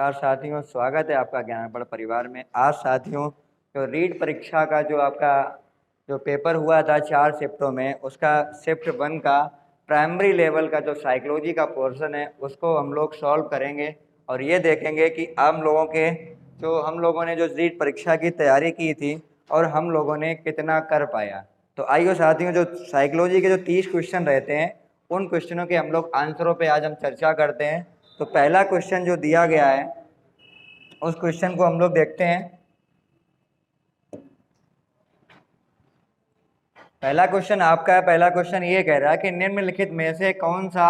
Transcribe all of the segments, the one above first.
नमस्कार साथियों, स्वागत है आपका ज्ञानपढ़ परिवार में। आज साथियों जो रीट परीक्षा का जो पेपर हुआ था 4 शिफ्टों में, उसका शिफ्ट 1 का प्राइमरी लेवल का जो साइकोलॉजी का पोर्शन है उसको हम लोग सॉल्व करेंगे और ये देखेंगे कि हम लोगों ने जो रीट परीक्षा की तैयारी की थी और हम लोगों ने कितना कर पाया। तो आइए साथियों, जो साइकोलॉजी के जो 30 क्वेश्चन रहते हैं उन क्वेश्चनों के हम लोग आंसरों पे आज हम चर्चा करते हैं। तो पहला क्वेश्चन जो दिया गया है उस क्वेश्चन को हम लोग देखते हैं। पहला क्वेश्चन ये कह रहा है कि निम्नलिखित में से कौन सा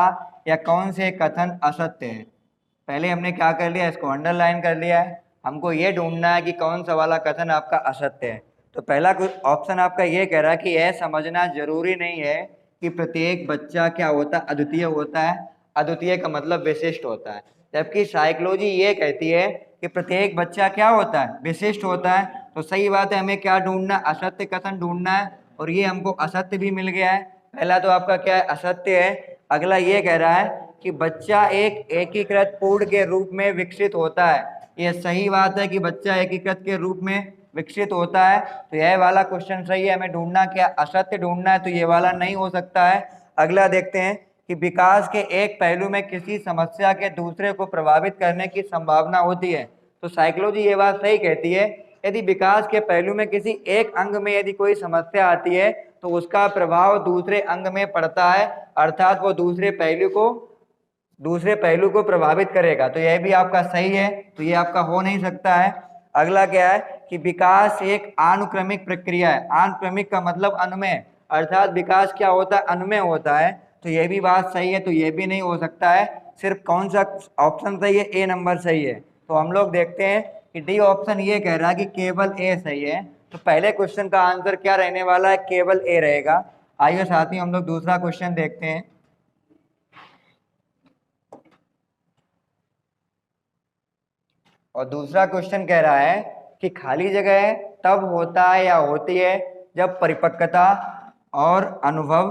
या कौन से कथन असत्य है। पहले हमने क्या कर लिया, इसको अंडरलाइन कर लिया है। हमको ये ढूंढना है कि कौन सा वाला कथन आपका असत्य है। तो पहला ऑप्शन आपका ये कह रहा है कि यह समझना जरूरी नहीं है कि प्रत्येक बच्चा क्या होता है, अद्वितीय होता है। अद्वितीय का मतलब विशिष्ट होता है, जबकि साइकोलॉजी ये कहती है कि प्रत्येक बच्चा क्या होता है, विशिष्ट होता है। तो सही बात है, हमें क्या ढूंढना है, असत्य कथन ढूंढना है और ये हमको असत्य भी मिल गया है। पहला तो आपका क्या है, असत्य है। अगला ये कह रहा है कि बच्चा एक एकीकृत पूर्ण के रूप में विकसित होता है। ये सही बात है कि बच्चा एकीकृत के रूप में विकसित होता है। तो यह वाला क्वेश्चन सही है। हमें ढूंढना क्या, असत्य ढूंढना है, तो ये वाला नहीं हो सकता है। अगला देखते हैं कि विकास के एक पहलू में किसी समस्या के दूसरे को प्रभावित करने की संभावना होती है। तो साइकोलॉजी ये बात सही कहती है, यदि विकास के पहलू में किसी एक अंग में यदि कोई समस्या आती है तो उसका प्रभाव दूसरे अंग में पड़ता है, अर्थात वो दूसरे पहलू को प्रभावित करेगा। तो यह भी आपका सही है, तो ये आपका हो नहीं सकता है। अगला क्या है कि विकास एक अनुक्रमिक प्रक्रिया है। अनुक्रमिक का मतलब अनुमेय, अर्थात विकास क्या होता है, अनुमेय होता है। तो यह भी बात सही है, तो यह भी नहीं हो सकता है। सिर्फ कौन सा ऑप्शन सही है, ए नंबर सही है। तो हम लोग देखते हैं कि डी ऑप्शन ये कह रहा है कि केवल ए सही है। तो पहले क्वेश्चन का आंसर क्या रहने वाला है, केवल ए रहेगा। आइए साथ ही हम लोग दूसरा क्वेश्चन देखते हैं। और दूसरा क्वेश्चन कह रहा है कि खाली जगह तब होता है या होती है जब परिपक्वता और अनुभव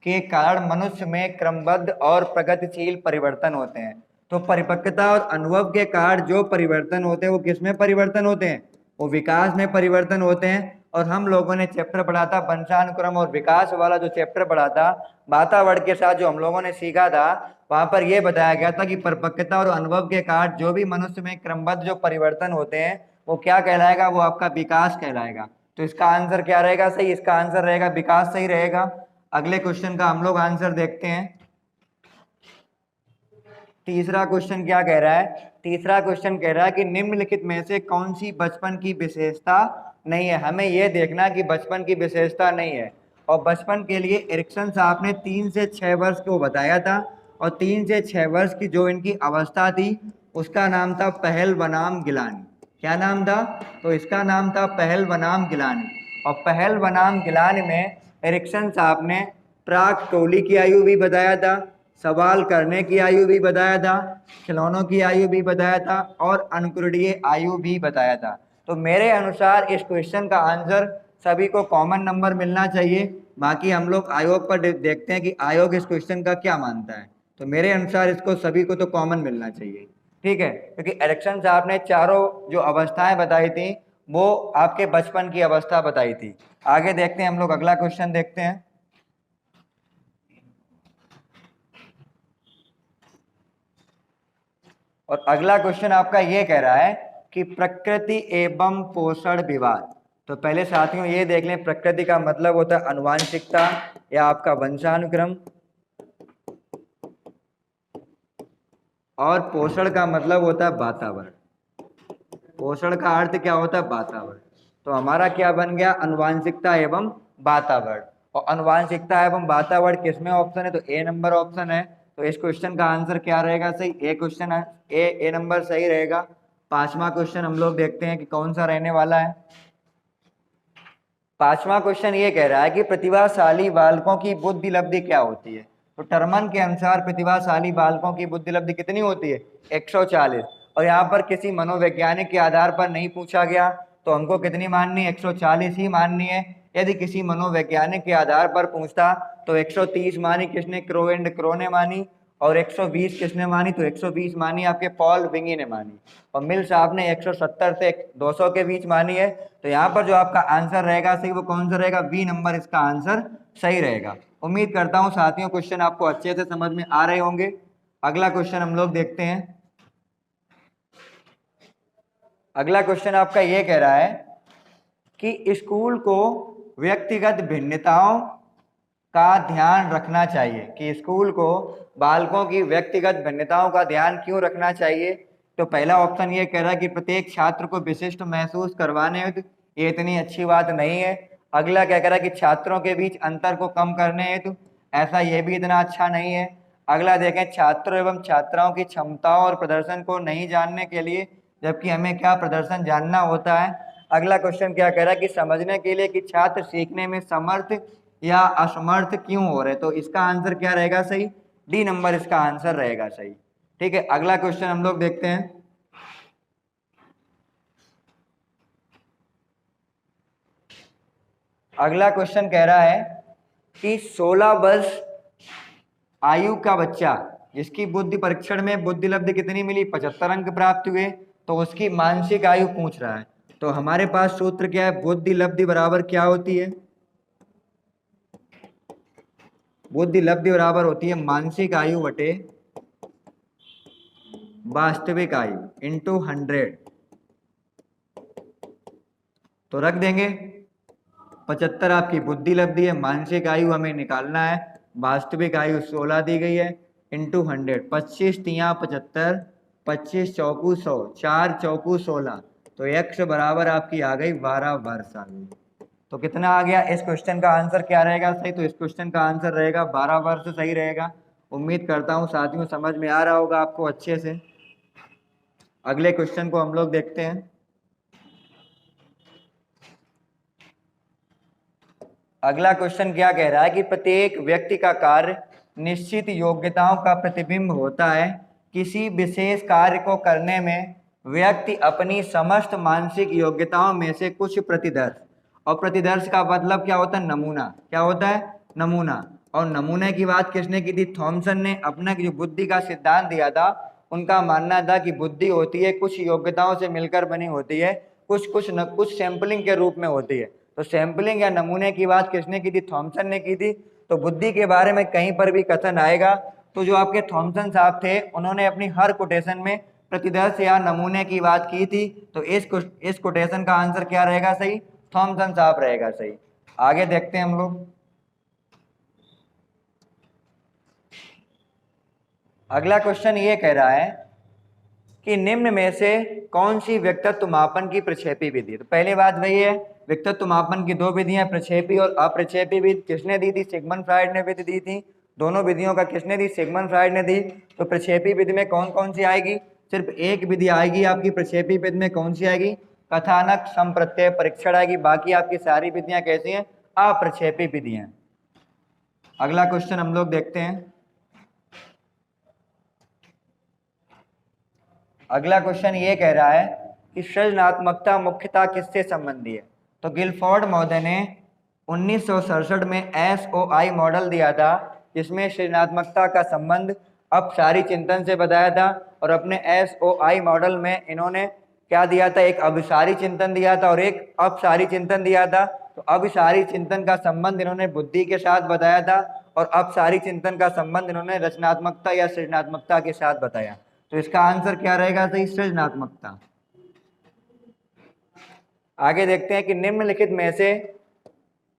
के कारण मनुष्य में क्रमबद्ध और प्रगतिशील परिवर्तन होते हैं। तो परिपक्वता और अनुभव के कारण जो परिवर्तन होते हैं वो किस में परिवर्तन होते हैं, वो विकास में परिवर्तन होते हैं। और हम लोगों ने चैप्टर पढ़ा था वंशानुक्रम और विकास वाला जो चैप्टर पढ़ा था वातावरण के साथ, जो हम लोगों ने सीखा था, वहां पर यह बताया गया था कि परिपक्वता और अनुभव के कारण जो भी मनुष्य में क्रमबद्ध जो परिवर्तन होते हैं वो क्या कहलाएगा, वो आपका विकास कहलाएगा। तो इसका आंसर क्या रहेगा सही, इसका आंसर रहेगा विकास सही रहेगा। अगले क्वेश्चन का हम लोग आंसर देखते हैं। तीसरा क्वेश्चन क्या कह रहा है, तीसरा क्वेश्चन कह रहा है कि निम्नलिखित में से कौन सी बचपन की विशेषता नहीं है। हमें यह देखना कि बचपन की विशेषता नहीं है। और बचपन के लिए एरिक्सन साहब ने 3 से 6 वर्ष को बताया था और 3 से 6 वर्ष की जो इनकी अवस्था थी उसका नाम था पहल बनाम गिलानी। क्या नाम था, तो इसका नाम था पहल बनाम गिलानी। और पहल बनाम गिलानी में एरिक्सन साहब ने प्राक टोली की आयु भी बताया था, सवाल करने की आयु भी बताया था, खिलौनों की आयु भी बताया था और अनुकरणीय आयु भी बताया था। तो मेरे अनुसार इस क्वेश्चन का आंसर सभी को कॉमन नंबर मिलना चाहिए। बाकी हम लोग आयोग पर देखते हैं कि आयोग इस क्वेश्चन का क्या मानता है। तो मेरे अनुसार इसको सभी को तो कॉमन मिलना चाहिए, ठीक है, क्योंकि एरिक्सन साहब ने चारों जो अवस्थाएं बताई थी वो आपके बचपन की अवस्था बताई थी। आगे देखते हैं हम लोग, अगला क्वेश्चन देखते हैं। और अगला क्वेश्चन आपका ये कह रहा है कि प्रकृति एवं पोषण विवाद। तो पहले साथियों ये देख लें, प्रकृति का मतलब होता है आनुवांशिकता या आपका वंशानुक्रम, और पोषण का मतलब होता है वातावरण। पोषण का अर्थ क्या होता है, वातावरण। तो हमारा क्या बन गया, आनुवांशिकता एवं वातावरण। और आनुवांशिकता एवं वातावरण किसमें ऑप्शन है, तो ए नंबर ऑप्शन है। तो इस क्वेश्चन का आंसर क्या रहेगा सही, ए क्वेश्चन है, ए नंबर सही रहेगा। पांचवा क्वेश्चन हम लोग देखते हैं कि कौन सा रहने वाला है। पांचवा क्वेश्चन ये कह रहा है कि प्रतिभाशाली बालकों की बुद्धि लब्धि क्या होती है। तो टर्मन के अनुसार प्रतिभाशाली बालकों की बुद्धि लब्धि कितनी होती है, 140। और यहाँ पर किसी मनोवैज्ञानिक के आधार पर नहीं पूछा गया, तो हमको कितनी माननी है, 140 ही माननी है। यदि किसी मनोवैज्ञानिक के आधार पर पूछता तो 130 मानी, किसने, क्रो एंड क्रो ने मानी। और 120 किसने मानी, तो 120 मानी आपके पॉल विंगी ने मानी, और मिल साहब ने 170 से 200 के बीच मानी है। तो यहाँ पर जो आपका आंसर रहेगा सही वो कौन सा रहेगा, बी नंबर इसका आंसर सही रहेगा। उम्मीद करता हूँ साथियों क्वेश्चन आपको अच्छे से समझ में आ रहे होंगे। अगला क्वेश्चन हम लोग देखते हैं। अगला क्वेश्चन आपका ये कह रहा है कि स्कूल को व्यक्तिगत भिन्नताओं का ध्यान रखना चाहिए, कि स्कूल को बालकों की व्यक्तिगत भिन्नताओं का ध्यान क्यों रखना चाहिए। तो पहला ऑप्शन ये कह रहा है कि प्रत्येक छात्र को विशिष्ट महसूस करवाने हेतु, ये इतनी अच्छी बात नहीं है। अगला क्या कह रहा है कि छात्रों के बीच अंतर को कम करने हेतु, ऐसा ये भी इतना अच्छा नहीं है। अगला देखें छात्रों एवं छात्राओं की क्षमताओं और प्रदर्शन को नहीं जानने के लिए, जबकि हमें क्या प्रदर्शन जानना होता है। अगला क्वेश्चन क्या कह रहा है कि समझने के लिए कि छात्र सीखने में समर्थ या असमर्थ क्यों हो रहे, तो इसका आंसर क्या रहेगा सही, डी नंबर इसका आंसर रहेगा सही। ठीक है, अगला क्वेश्चन हम लोग देखते हैं। अगला क्वेश्चन कह रहा है कि 16 वर्ष आयु का बच्चा जिसकी बुद्धि परीक्षण में बुद्धि लब्धि कितनी मिली, 75 अंक प्राप्त हुए, तो उसकी मानसिक आयु पूछ रहा है। तो हमारे पास सूत्र क्या है, बुद्धि लब्धि बराबर क्या होती है, बुद्धि लब्धि बराबर होती है मानसिक आयु बटे वास्तविक आयु इंटू 100। तो रख देंगे 75 आपकी बुद्धि लब्धि है, मानसिक आयु हमें निकालना है, वास्तविक आयु 16 दी गई है, इंटू 100। 25 तिया 75, 25 चौकू 100, 4 चौकू 16, तो x बराबर आपकी आ गई 12 वर्ष आ गई। तो कितना आ गया, इस क्वेश्चन का आंसर क्या रहेगा सही, तो इस क्वेश्चन का आंसर रहेगा 12 वर्ष सही रहेगा। उम्मीद करता हूँ साथियों समझ में आ रहा होगा आपको अच्छे से। अगले क्वेश्चन को हम लोग देखते हैं। अगला क्वेश्चन क्या कह रहा है कि प्रत्येक व्यक्ति का कार्य निश्चित योग्यताओं का प्रतिबिंब होता है। किसी विशेष कार्य को करने में व्यक्ति अपनी समस्त मानसिक योग्यताओं में से कुछ प्रतिदर्श, और प्रतिदर्श का मतलब क्या होता है, नमूना, क्या होता है, नमूना। और नमूने की बात किसने की थी, थॉमसन ने। अपना जो बुद्धि का सिद्धांत दिया था, उनका मानना था कि बुद्धि होती है कुछ योग्यताओं से मिलकर बनी होती है, कुछ सैंपलिंग के रूप में होती है। तो सैंपलिंग या नमूने की बात किसने की थी, थॉमसन ने की थी। तो बुद्धि के बारे में कहीं पर भी कथन आएगा तो जो आपके थॉमसन साहब थे उन्होंने अपनी हर कोटेशन में प्रतिदर्श या नमूने की बात की थी। तो इस कोटेशन का आंसर क्या रहेगा सही, थॉमसन साहब रहेगा सही। आगे देखते हैं हम लोग। अगला क्वेश्चन ये कह रहा है कि निम्न में से कौन सी व्यक्तित्व मापन की प्रक्षेपी विधि, तो पहले बात वही है, व्यक्तित्व मापन की दो विधियां, प्रक्षेपी और अप्रक्षेपी विधि। किसने दी थी, सिगमंड फ्राइड ने विधि दी थी। दोनों विधियों का किसने दी, सिगमंड फ्राइड ने दी। तो प्रक्षेपी विधि में कौन कौन सी आएगी, सिर्फ एक विधि आएगी आपकी प्रक्षेपी विधि में, कौन सी आएगी, कथानक संप्रत्यय परीक्षण आएगी। बाकी आपकी सारी विधियां कैसी हैं, अप्रक्षेपी विधियां। अगला क्वेश्चन हम लोग देखते हैं। अगला क्वेश्चन ये कह रहा है कि सृजनात्मकता मुख्यतः किससे संबंधी है। तो गिलफोर्ड महोदय ने 1967 में SOI मॉडल दिया था, जिसमें सृजनात्मकता का संबंध अपसारी चिंतन से बताया था। और अपने SOI मॉडल में इन्होंने क्या दिया था, एक अभिसारी चिंतन दिया था और एक अपसारी चिंतन दिया था। तो अभिसारी चिंतन का संबंध इन्होंने बुद्धि के साथ बताया था और अपसारी चिंतन का संबंध इन्होंने रचनात्मकता या सृजनात्मकता के साथ बताया। तो इसका आंसर क्या रहेगा सही, सृजनात्मकता। आगे देखते हैं कि निम्नलिखित में से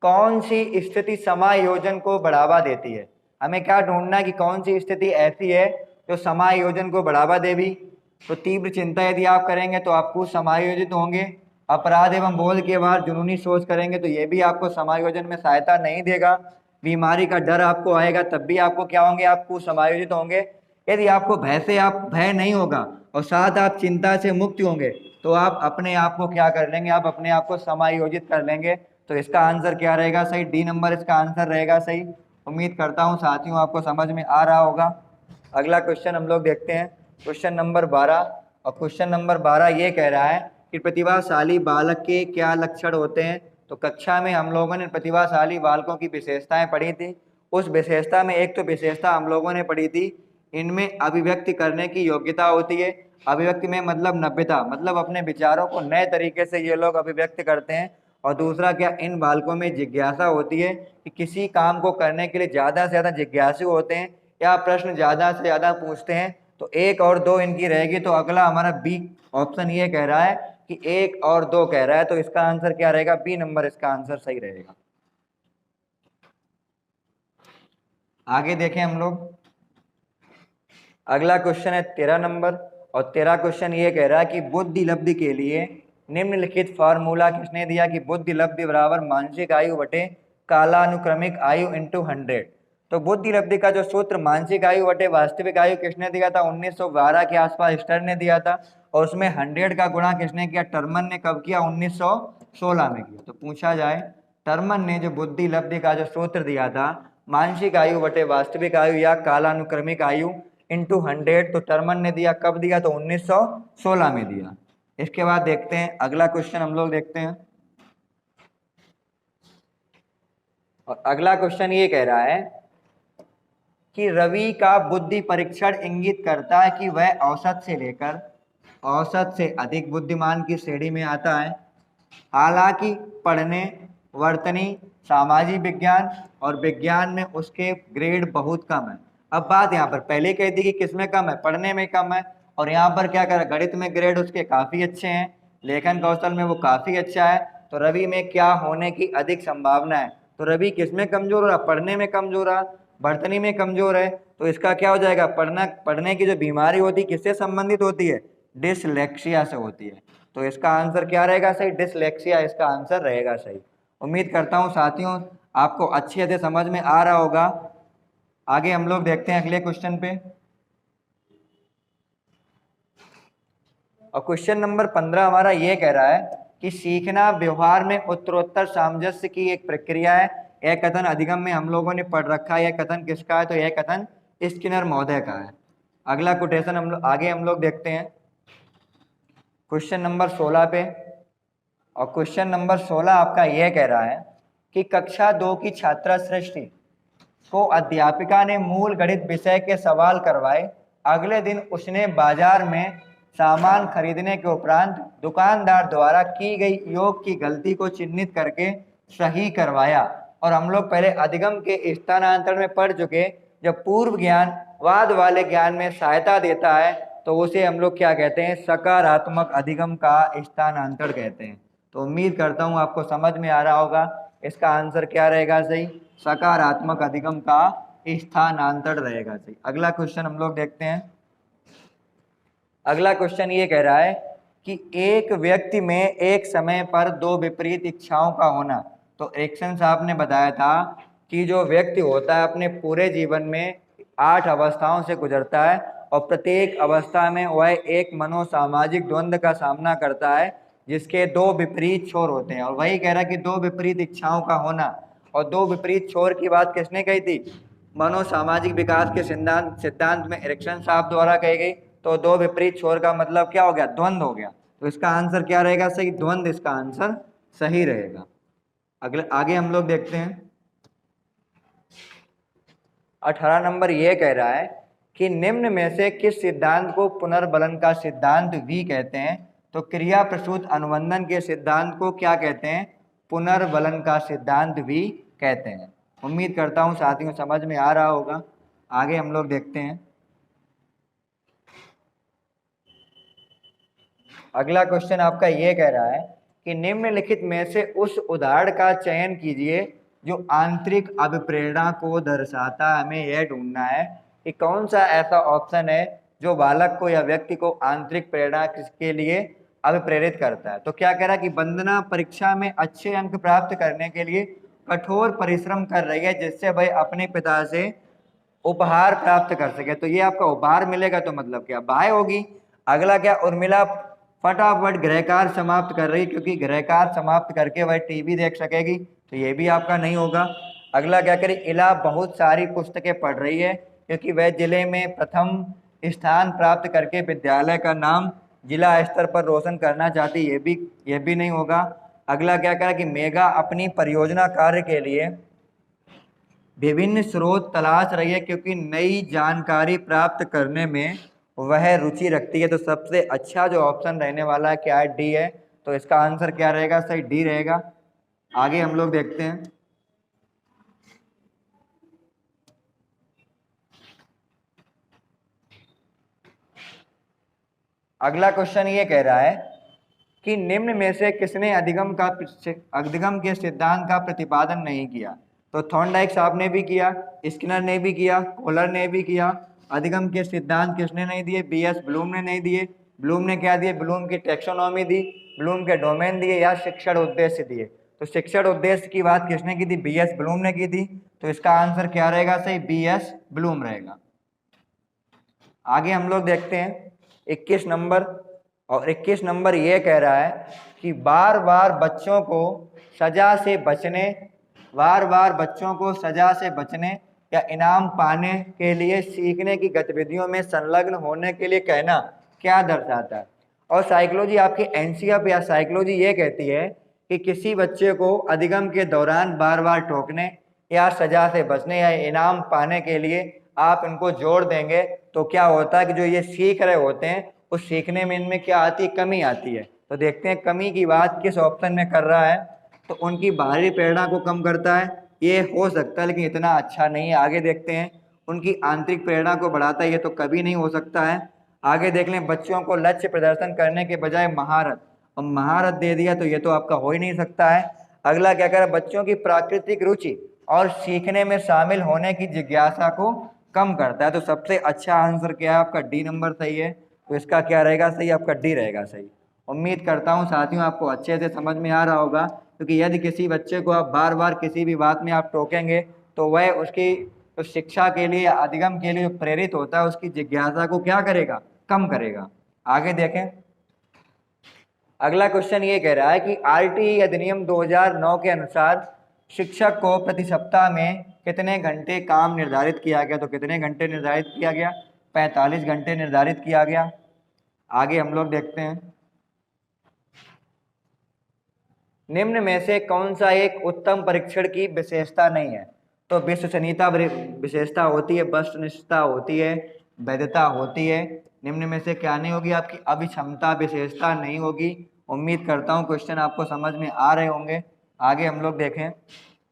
कौन सी स्थिति समायोजन को बढ़ावा देती है। हमें क्या ढूंढना है कि कौन सी स्थिति ऐसी है जो समायोजन को बढ़ावा देगी। तो तीव्र चिंता यदि आप करेंगे तो आपको समायोजित होंगे। अपराध एवं बोध के बाद जुनूनी सोच करेंगे तो ये भी आपको समायोजन में सहायता नहीं देगा। बीमारी का डर आपको आएगा तब भी आपको क्या होंगे, आपको समायोजित होंगे। यदि आपको भय से आप भय नहीं होगा और साथ आप चिंता से मुक्त होंगे तो आप अपने आप को क्या कर लेंगे, आप अपने आप को समायोजित कर लेंगे। तो इसका आंसर क्या रहेगा सही, डी नंबर इसका आंसर रहेगा सही। उम्मीद करता हूँ साथियों आपको समझ में आ रहा होगा। अगला क्वेश्चन हम लोग देखते हैं, क्वेश्चन नंबर 12। और क्वेश्चन नंबर 12 ये कह रहा है कि प्रतिभाशाली बालक के क्या लक्षण होते हैं। तो कक्षा में हम लोगों ने प्रतिभाशाली बालकों की विशेषताएं पढ़ी थी। उस विशेषता में एक तो विशेषता हम लोगों ने पढ़ी थी इनमें अभिव्यक्ति करने की योग्यता होती है। अभिव्यक्ति में मतलब नव्यता, मतलब अपने विचारों को नए तरीके से ये लोग अभिव्यक्त करते हैं। और दूसरा क्या, इन बालकों में जिज्ञासा होती है कि किसी काम को करने के लिए ज़्यादा से ज़्यादा जिज्ञासु होते हैं या प्रश्न ज़्यादा से ज़्यादा पूछते हैं। तो 1 और 2 इनकी रहेगी। तो अगला हमारा बी ऑप्शन ये कह रहा है कि 1 और 2 कह रहा है, तो इसका आंसर क्या रहेगा, बी नंबर इसका आंसर सही रहेगा। आगे देखें हम लोग, अगला क्वेश्चन है 13 नंबर। और 13 क्वेश्चन ये कह रहा है कि बुद्धि लब्धि के लिए निम्नलिखित फार्मूला किसने दिया कि बुद्धि लब्धि बराबर मानसिक आयु बटे कालानुक्रमिक आयु इंटू 100। तो बुद्धि लब्धि का जो सूत्र मानसिक आयु बटे वास्तविक आयु किसने दिया था, 1912 के आसपास स्टर ने दिया था। और उसमें 100 का गुणा किसने किया, टर्मन ने कब किया, 1916 में किया। तो पूछा जाए, टर्मन ने जो बुद्धि लब्धि का जो सूत्र दिया था मानसिक आयु बटे वास्तविक आयु या कालानुक्रमिक आयु इंटू 100, तो टर्मन ने दिया कब दिया, तो 1916 में दिया। इसके बाद देखते हैं अगला क्वेश्चन हम लोग देखते हैं। और अगला क्वेश्चन ये कह रहा है कि रवि का बुद्धि परीक्षण इंगित करता है कि वह औसत से लेकर औसत से अधिक बुद्धिमान की श्रेणी में आता है। हालांकि पढ़ने, वर्तनी, सामाजिक विज्ञान और विज्ञान में उसके ग्रेड बहुत कम है। अब बात यहाँ पर पहले कह दी कि किसमें कम है, पढ़ने में कम है। और यहाँ पर क्या कर, गणित में ग्रेड उसके काफ़ी अच्छे हैं, लेखन कौशल में वो काफ़ी अच्छा है। तो रवि में क्या होने की अधिक संभावना है, तो रवि किसमें कमजोर हो रहा, पढ़ने में कमजोर रहा, वर्तनी में कमजोर है। तो इसका क्या हो जाएगा, पढ़ने की जो बीमारी होती है किससे संबंधित होती है, डिसलेक्सिया से होती है। तो इसका आंसर क्या रहेगा सही, डिसलेक्सिया इसका आंसर रहेगा सही। उम्मीद करता हूँ साथियों आपको अच्छे से समझ में आ रहा होगा। आगे हम लोग देखते हैं अगले क्वेश्चन पे। और क्वेश्चन नंबर 15 हमारा ये कह रहा है कि सीखना व्यवहार में उत्तरोत्तर सामंजस्य की एक प्रक्रिया है। यह कथन अधिगम में हम लोगों ने पढ़ रखा है। यह कथन किसका है, तो यह कथन स्किनर महोदय का है। अगला कोटेशन हम लोग देखते हैं क्वेश्चन नंबर 16 पे। और क्वेश्चन नंबर 16 आपका यह कह रहा है कि कक्षा 2 की छात्रा सृष्टि को अध्यापिका ने मूल गणित विषय के सवाल करवाए। अगले दिन उसने बाजार में सामान खरीदने के उपरांत दुकानदार द्वारा की गई योग की गलती को चिन्हित करके सही करवाया। और हम लोग पहले अधिगम के स्थानांतरण में पढ़ चुके, जब पूर्व ज्ञान वाद वाले ज्ञान में सहायता देता है तो उसे हम लोग क्या कहते हैं, सकारात्मक अधिगम का स्थानांतरण कहते हैं। तो उम्मीद करता हूँ आपको समझ में आ रहा होगा। इसका आंसर क्या रहेगा सही, सकारात्मक अधिगम का स्थानांतरण रहेगा सही। अगला क्वेश्चन हम लोग देखते हैं। अगला क्वेश्चन ये कह रहा है कि एक व्यक्ति में एक समय पर 2 विपरीत इच्छाओं का होना। तो एक्शन साहब ने बताया था कि जो व्यक्ति होता है अपने पूरे जीवन में 8 अवस्थाओं से गुजरता है और प्रत्येक अवस्था में वह एक मनोसामाजिक द्वंद्व का सामना करता है जिसके 2 विपरीत छोर होते हैं। और वही कह रहा है कि 2 विपरीत इच्छाओं का होना। और 2 विपरीत छोर की बात किसने कही थी, मनोसामाजिक विकास के सिद्धांत में एरिक्सन साहब द्वारा कही गई। तो 2 विपरीत छोर का मतलब क्या हो गया, द्वंद्व हो गया। तो इसका आंसर क्या रहेगा सही, द्वंद्व इसका आंसर सही रहेगा। आगे हम लोग देखते हैं 18 नंबर ये कह रहा है कि निम्न में से किस सिद्धांत को पुनर्बलन का सिद्धांत भी कहते हैं। तो क्रिया प्रसूत अनुबंधन के सिद्धांत को क्या कहते हैं, पुनर्बलन का सिद्धांत भी कहते हैं। उम्मीद करता हूं साथियों समझ में आ रहा होगा। आगे हम लोग देखते हैं। अगला क्वेश्चन आपका ये कह रहा है कि निम्नलिखित में से उस उदाहरण का चयन कीजिए जो आंतरिक अभिप्रेरणा को दर्शाता है। हमें यह ढूंढना है कि कौन सा ऐसा ऑप्शन है जो बालक को या व्यक्ति को आंतरिक प्रेरणा के लिए अभिप्रेरित करता है। तो क्या कह रहा है कि वंदना परीक्षा में अच्छे अंक प्राप्त करने के लिए कठोर परिश्रम कर रही है जिससे वह अपने पिता से उपहार प्राप्त कर सके। तो ये आपका उपहार मिलेगा तो मतलब क्या, बाय होगी। अगला क्या, उर्मिला फटाफट गृह कार्य समाप्त कर रही क्योंकि गृह कार्य समाप्त करके वह टीवी देख सकेगी। तो ये भी आपका नहीं होगा। अगला क्या करें, इला बहुत सारी पुस्तकें पढ़ रही है क्योंकि वह जिले में प्रथम स्थान प्राप्त करके विद्यालय का नाम जिला स्तर पर रोशन करना चाहती, ये भी नहीं होगा। अगला क्या करा कि मेघा अपनी परियोजना कार्य के लिए विभिन्न स्रोत तलाश रही है क्योंकि नई जानकारी प्राप्त करने में वह रुचि रखती है। तो सबसे अच्छा जो ऑप्शन रहने वाला है क्या है, डी है। तो इसका आंसर क्या रहेगा, सही डी रहेगा। आगे हम लोग देखते हैं। अगला क्वेश्चन ये कह रहा है कि निम्न में से किसने अधिगम के सिद्धांत का प्रतिपादन नहीं किया। तो थॉर्नडाइक साहब ने भी किया, स्किनर ने भी किया, कोहलर ने भी किया। अधिगम के सिद्धांत किसने नहीं दिए, बीएस ब्लूम ने नहीं दिए। ब्लूम ने क्या दिए, ब्लूम की टेक्सोनॉमी दी, ब्लूम के डोमेन दिए या शिक्षण उद्देश्य दिए। तो शिक्षण उद्देश्य की बात किसने की थी, बीएस ब्लूम ने की थी। तो इसका आंसर क्या रहेगा, सही बीएस ब्लूम रहेगा। आगे हम लोग देखते हैं 21 नंबर। और 21 नंबर ये कह रहा है कि बार बार बच्चों को सजा से बचने या इनाम पाने के लिए सीखने की गतिविधियों में संलग्न होने के लिए कहना क्या दर्शाता है। और साइकोलॉजी आपकी एनसीएफ या साइकोलॉजी ये कहती है कि किसी बच्चे को अधिगम के दौरान बार बार टोकने या सजा से बचने या इनाम पाने के लिए आप इनको जोड़ देंगे तो क्या होता है कि जो ये सीख रहे होते हैं उस सीखने में इनमें क्या आती है, कमी आती है। तो देखते हैं कमी की बात किस ऑप्शन में कर रहा है। तो उनकी बाहरी प्रेरणा को कम करता है, ये हो सकता है लेकिन इतना अच्छा नहीं है। आगे देखते हैं। उनकी आंतरिक प्रेरणा को बढ़ाता है, ये तो कभी नहीं हो सकता है। आगे देख लें, बच्चों को लक्ष्य प्रदर्शन करने के बजाय महारत, और महारत दे दिया तो ये तो आपका हो ही नहीं सकता है। अगला क्या कह रहा है, बच्चों की प्राकृतिक रुचि और सीखने में शामिल होने की जिज्ञासा को कम करता है। तो सबसे अच्छा आंसर क्या है आपका, डी नंबर सही है। तो इसका क्या रहेगा, सही आपका डी रहेगा सही। उम्मीद करता हूँ साथियों आपको अच्छे से समझ में आ रहा होगा, क्योंकि यदि किसी बच्चे को आप बार बार किसी भी बात में आप टोकेंगे तो वह उसकी उस शिक्षा के लिए, अधिगम के लिए प्रेरित होता है, उसकी जिज्ञासा को क्या करेगा, कम करेगा। आगे देखें। अगला क्वेश्चन ये कह रहा है कि आरटीई अधिनियम 2009 के अनुसार शिक्षक को प्रति सप्ताह में कितने घंटे काम निर्धारित किया गया। तो कितने घंटे निर्धारित किया गया, 45 घंटे निर्धारित किया गया। आगे हम लोग देखते हैं। निम्न में से कौन सा एक उत्तम परीक्षण की विशेषता नहीं है। तो विश्वसनीयता विशेषता होती है, वस्तुनिष्ठता होती है, वैधता होती है। निम्न में से क्या नहीं होगी, आपकी अभिक्षमता विशेषता नहीं होगी। उम्मीद करता हूँ क्वेश्चन आपको समझ में आ रहे होंगे। आगे हम लोग देखें।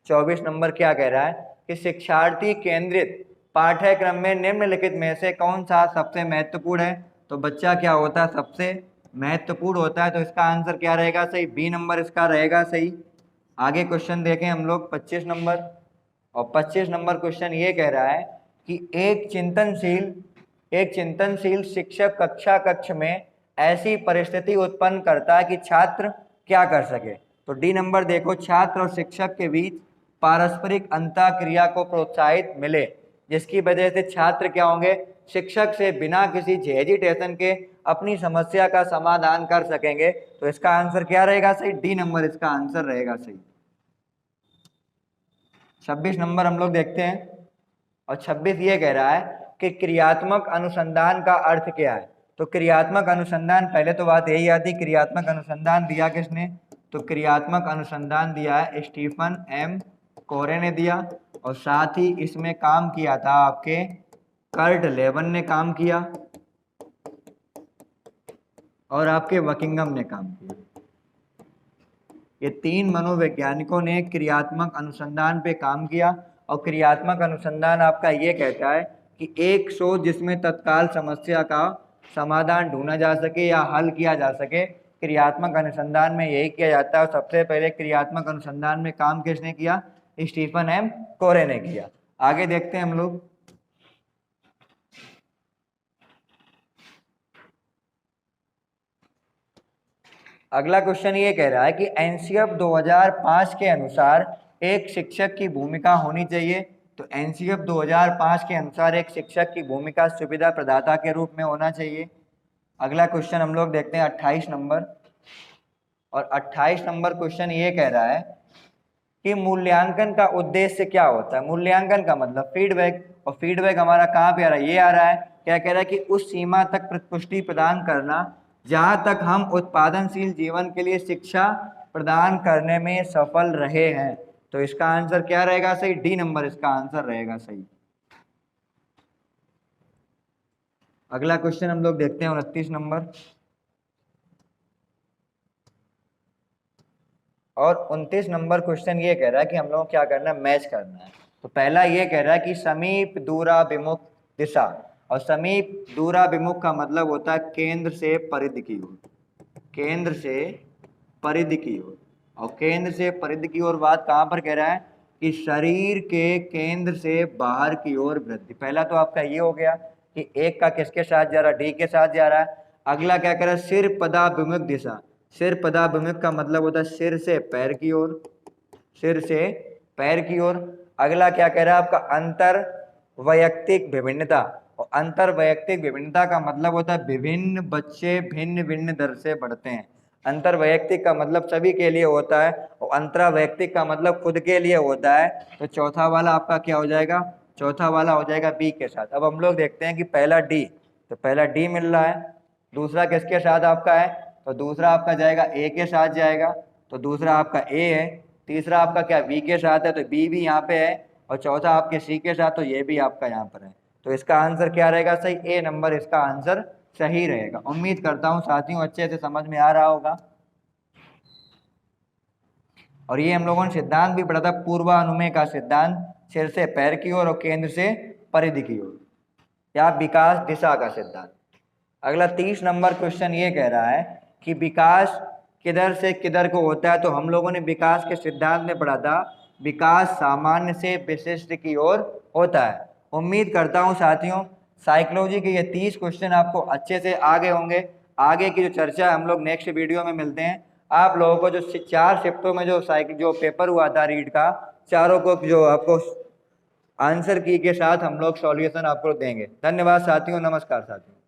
24 नंबर क्या कह रहा है कि शिक्षार्थी केंद्रित पाठ्यक्रम में निम्नलिखित में से कौन सा सबसे महत्वपूर्ण है। तो बच्चा क्या होता है, सबसे महत्वपूर्ण होता है। तो इसका आंसर क्या रहेगा, सही बी नंबर इसका रहेगा सही। आगे क्वेश्चन देखें हम लोग 25 नंबर। और 25 नंबर क्वेश्चन ये कह रहा है कि एक चिंतनशील शिक्षक कक्ष में ऐसी परिस्थिति उत्पन्न करता है कि छात्र क्या कर सके। तो डी नंबर देखो, छात्र और शिक्षक के बीच पारस्परिक अंतःक्रिया को प्रोत्साहित मिले, जिसकी वजह से छात्र क्या होंगे, शिक्षक से बिना किसी हेजिटेशन के अपनी समस्या का समाधान कर सकेंगे। तो इसका आंसर क्या रहेगा, सही डी नंबर इसका आंसर रहेगा सही। 26 नंबर हम लोग देखते हैं। और 26 ये कह रहा है कि क्रियात्मक अनुसंधान का अर्थ क्या है। तो क्रियात्मक अनुसंधान, पहले तो बात यही आती, क्रियात्मक अनुसंधान दिया किसने। तो क्रियात्मक अनुसंधान दिया है स्टीफन एम कोरे ने दिया। और साथ ही इसमें काम किया था आपके कर्ट लेवन ने काम किया, और आपके वकिंगम ने काम किया। ये 3 मनोवैज्ञानिकों ने क्रियात्मक अनुसंधान पे काम किया। और क्रियात्मक अनुसंधान आपका ये कहता है कि एक शोध जिसमें तत्काल समस्या का समाधान ढूंढा जा सके या हल किया जा सके, क्रियात्मक अनुसंधान में यही किया जाता है। और सबसे पहले क्रियात्मक अनुसंधान में काम किसने किया, स्टीफन एम कोरे ने किया। आगे देखते हैं हम लोग। अगला क्वेश्चन ये कह रहा है कि एनसीएफ 2005 के अनुसार एक शिक्षक की भूमिका होनी चाहिए। तो एनसीएफ 2005 के अनुसार एक शिक्षक की भूमिका सुविधा प्रदाता के रूप में होना चाहिए। अगला क्वेश्चन हम लोग देखते हैं 28 नंबर। और 28 नंबर क्वेश्चन ये कह रहा है कि मूल्यांकन का उद्देश्य क्या होता है। मूल्यांकन का मतलब फीडबैक, और फीडबैक हमारा कहाँ पे आ रहा है, ये आ रहा है। क्या कह रहा है कि उस सीमा तक पुष्टि प्रदान करना जहाँ तक हम उत्पादनशील जीवन के लिए शिक्षा प्रदान करने में सफल रहे हैं। तो इसका आंसर क्या रहेगा सही? डी नंबर इसका आंसर रहेगा सही। अगला क्वेश्चन हम लोग देखते हैं 29 नंबर। और 29 नंबर क्वेश्चन ये कह रहा है कि हम लोग क्या करना है, मैच करना है। तो पहला ये कह रहा है कि समीप दूराभिमुख दिशा, और समीप दूराभिमुख का मतलब होता है केंद्र से परिधि की ओर, केंद्र से परिधि की ओर। और केंद्र से परिधि की ओर बात कहाँ पर कह रहा है कि शरीर के केंद्र से बाहर की ओर वृद्धि। पहला तो आपका ये हो गया कि एक का किसके साथ जा रहा है, डी के साथ जा रहा है। अगला क्या कह रहा है, सिर पदाभिमुख दिशा। सिर पदाभिमुख का मतलब होता है सिर से पैर की ओर, सिर से पैर की ओर। अगला क्या कह रहा है आपका, अंतर वैयक्तिक विभिन्नता। और अंतर वैयक्तिक विभिन्नता का मतलब होता है विभिन्न बच्चे भिन्न भिन्न दर से बढ़ते हैं। अंतर वैयक्तिक का मतलब सभी के लिए होता है, और अंतरा वैयक्तिक का मतलब खुद के लिए होता है। तो चौथा वाला आपका क्या हो जाएगा, चौथा वाला हो जाएगा बी के साथ। अब हम लोग देखते हैं कि पहला डी, तो पहला डी मिल रहा है। दूसरा किसके साथ आपका है, तो दूसरा आपका जाएगा ए के साथ जाएगा, तो दूसरा आपका ए है। तीसरा आपका क्या बी के साथ है, तो बी भी यहाँ पे है। और चौथा आपके सी के साथ, तो ये भी आपका यहाँ पर है। तो इसका आंसर क्या रहेगा सही, ए नंबर इसका आंसर सही रहेगा। उम्मीद करता हूँ साथियों अच्छे से समझ में आ रहा होगा। और ये हम लोगों ने सिद्धांत भी पढ़ा था, पूर्वानुमेय का सिद्धांत, सिर से पैर की ओर और केंद्र से परिधि की ओर, या विकास दिशा का सिद्धांत। अगला 30 नंबर क्वेश्चन ये कह रहा है कि विकास किधर से किधर को होता है। तो हम लोगों ने विकास के सिद्धांत में पढ़ा था, विकास सामान्य से विशिष्ट की ओर होता है। उम्मीद करता हूँ साथियों साइकोलॉजी के ये 30 क्वेश्चन आपको अच्छे से आगे होंगे। आगे की जो चर्चा है हम लोग नेक्स्ट वीडियो में मिलते हैं। आप लोगों को जो 4 शिफ्टों में जो पेपर हुआ था रीड का, चारों को जो आपको आंसर की के साथ हम लोग सॉल्यूशन आपको देंगे। धन्यवाद साथियों, नमस्कार साथियों।